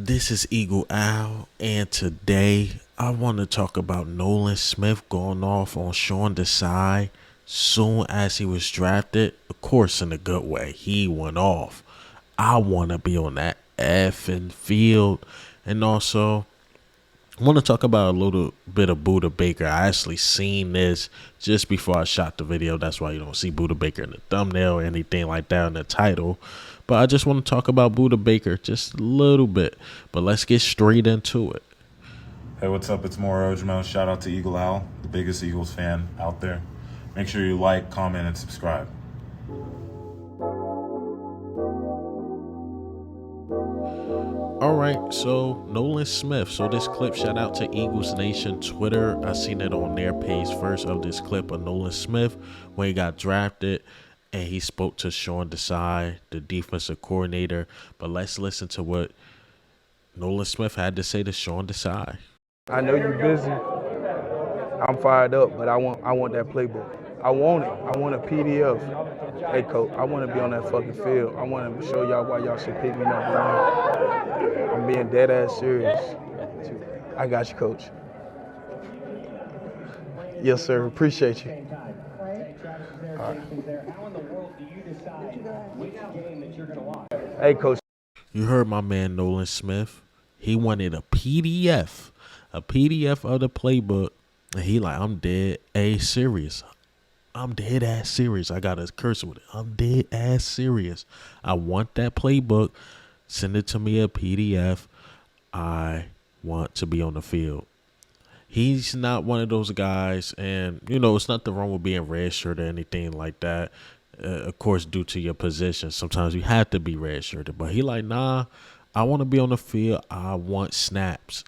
This is Eagle Owl, and today I want to talk about Nolan Smith going off on Sean Desai soon as he was drafted. Of course, in a good way. He went off. I want to be on that effing field. And also, I want to talk about a little bit of Buda Baker. I actually seen this just before I shot the video. That's why you don't see Buda Baker in the thumbnail or anything like that in the title. But I just want to talk about Buda Baker just a little bit. But let's get straight into it. Hey, what's up? It's Mauro Ojimo. Shout out to Eagle Owl, the biggest Eagles fan out there. Make sure you like, comment, and subscribe. All right, so Nolan Smith. So this clip, shout out to Eagles Nation Twitter. I seen it on their page first of this clip of Nolan Smith when he got drafted, and he spoke to Sean Desai, the defensive coordinator. But let's listen to what Nolan Smith had to say to Sean Desai. I know you're busy. I'm fired up, but I want that playbook. I want it. I want a PDF. Hey, coach, I want to be on that fucking field. I want to show y'all why y'all should pick me number one. I'm being dead ass serious. I got you, coach. Yes, sir. Appreciate you. All right. Hey, coach. You heard my man Nolan Smith. He wanted a PDF of the playbook. And he like, I'm dead ass serious. I'm dead ass serious. I got a cursor with it. I'm dead ass serious. I want that playbook. Send it to me a PDF. I want to be on the field. He's not one of those guys, and it's nothing wrong with being redshirt or anything like that. Of course, due to your position, sometimes you have to be redshirted. But he like, nah, I want to be on the field. I want snaps.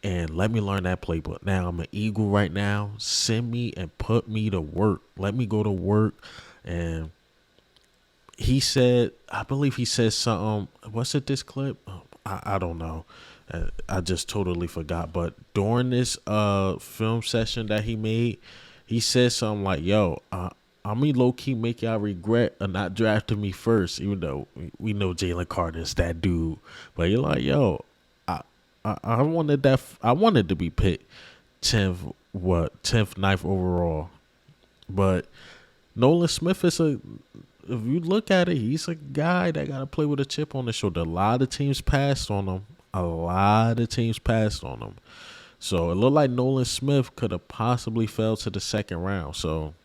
And let me learn that playbook. Now, I'm an Eagle right now. Send me and put me to work. Let me go to work. And he said, I believe he said something. What's it, this clip? I don't know. I just totally forgot. But during this film session that he made, he said something like, yo, I'm going to low-key make y'all regret not drafting me first, even though we know Jalen Carter's that dude. But you're like, yo, I wanted that. I wanted to be picked 10th, 9th overall. But Nolan Smith is if you look at it, he's a guy that got to play with a chip on his shoulder. A lot of teams passed on him. So it looked like Nolan Smith could have possibly fell to the second round. So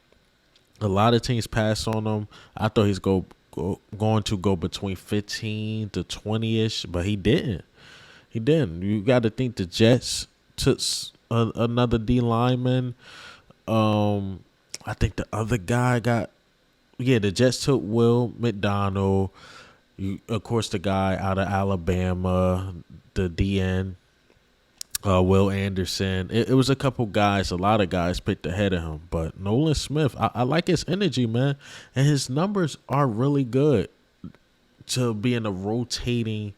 a lot of teams passed on him. I thought he's going to go between 15 to 20-ish, but he didn't. You got to think the Jets took another D lineman. I think the other guy the Jets took Will McDonald. Of course, the guy out of Alabama, the DN, Will Anderson. It was a lot of guys picked ahead of him. But Nolan Smith, I like his energy, man. And his numbers are really good to be in a rotating,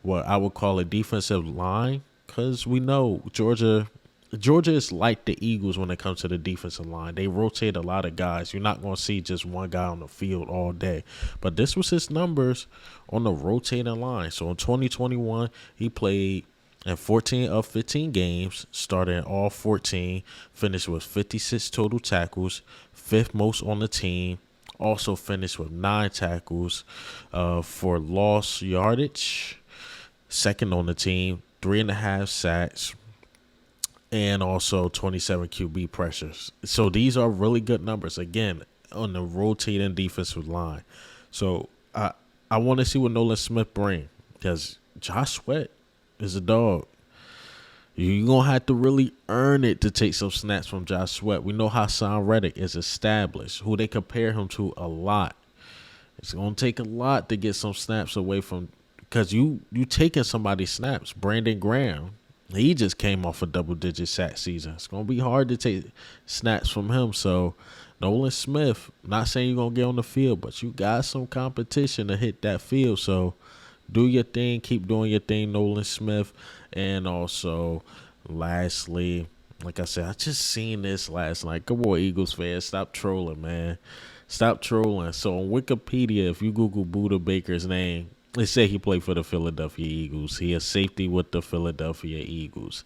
what I would call a defensive line, because we know Georgia is like the Eagles when it comes to the defensive line. They rotate a lot of guys. You're not going to see just one guy on the field all day. But this was his numbers on the rotating line. So in 2021, he played in 14 of 15 games, started in all 14, finished with 56 total tackles, fifth most on the team. Also finished with 9 tackles for lost yardage. Second on the team, 3.5 sacks, and also 27 QB pressures. So these are really good numbers, again, on the rotating defensive line. So I want to see what Nolan Smith brings, because Josh Sweat is a dog. You're going to have to really earn it to take some snaps from Josh Sweat. We know Hassan Reddick is established, who they compare him to a lot. It's going to take a lot to get some snaps away from, because you taking somebody's snaps. Brandon Graham, he just came off a double-digit sack season. It's going to be hard to take snaps from him. So Nolan Smith, not saying you're going to get on the field, but you got some competition to hit that field. So do your thing. Keep doing your thing, Nolan Smith. And also, lastly, like I said, I just seen this last night. Come on, Eagles fans. Stop trolling, man. Stop trolling. So on Wikipedia, if you Google Buda Baker's name, They say he played for the Philadelphia Eagles. He is safety with the Philadelphia Eagles.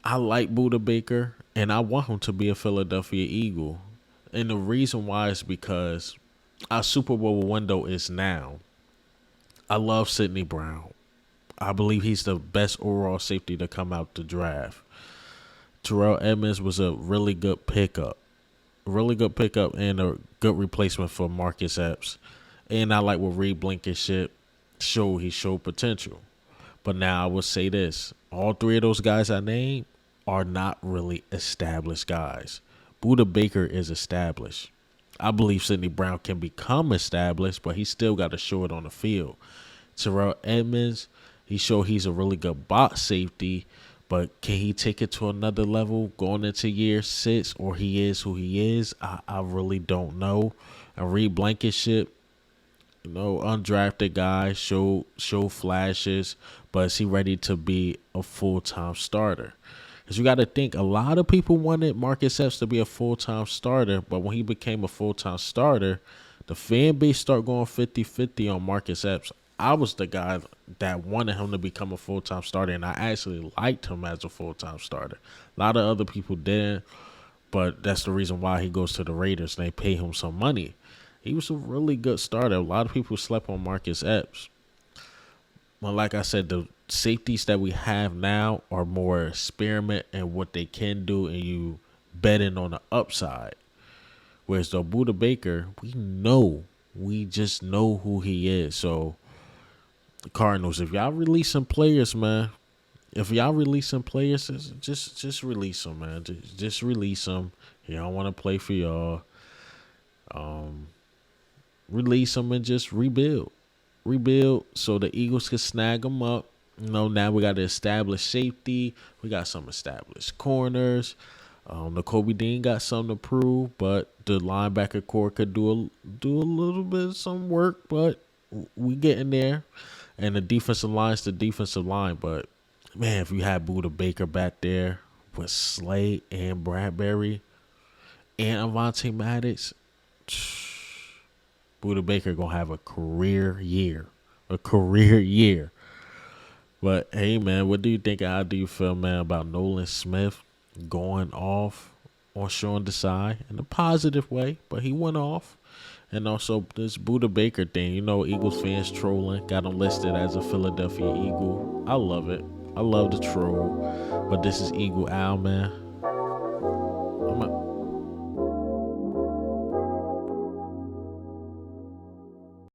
I like Buda Baker, and I want him to be a Philadelphia Eagle. And the reason why is because our Super Bowl window is now. I love Sidney Brown. I believe he's the best overall safety to come out the draft. Terrell Edmonds was a really good pickup. Really good pickup and a good replacement for Marcus Epps. And I like what Reed Blankenship showed. He showed potential. But now I would say this. All three of those guys I named are not really established guys. Buda Baker is established. I believe Sidney Brown can become established, but he still got to show it on the field. Terrell Edmonds, he showed he's a really good box safety, but can he take it to another level going into year 6, or he is who he is? I really don't know. And Reed Blankenship, undrafted guy, show flashes, but is he ready to be a full-time starter? Because you got to think, a lot of people wanted Marcus Epps to be a full-time starter, but when he became a full-time starter, the fan base started going 50-50 on Marcus Epps. I was the guy that wanted him to become a full-time starter, and I actually liked him as a full-time starter. A lot of other people didn't, but that's the reason why he goes to the Raiders, and they pay him some money. He was a really good starter. A lot of people slept on Marcus Epps. Well, like I said, the safeties that we have now are more experiment in what they can do, and you betting on the upside. Whereas the Buda Baker, we just know who he is. So the Cardinals, if y'all releasing players, man, just release them, man. Just release them. He don't want to play for y'all. Release them and just rebuild so the Eagles can snag them up. Now we got to establish safety. We got some established corners. The Kobe Dean got something to prove, but the linebacker core could do a little bit of some work, but we getting there. And the defensive line's the defensive line, but man, if you had Buda Baker back there with Slade and Bradbury and Avonte Maddox, Buda Baker gonna have a career year. But hey, man, what do you think? How do you feel, man, about Nolan Smith going off on Sean Desai in a positive way? But he went off. And also this Buda Baker thing, Eagles fans trolling, got him listed as a Philadelphia Eagle. I love it. I love the troll. But this is Eagle Al, man.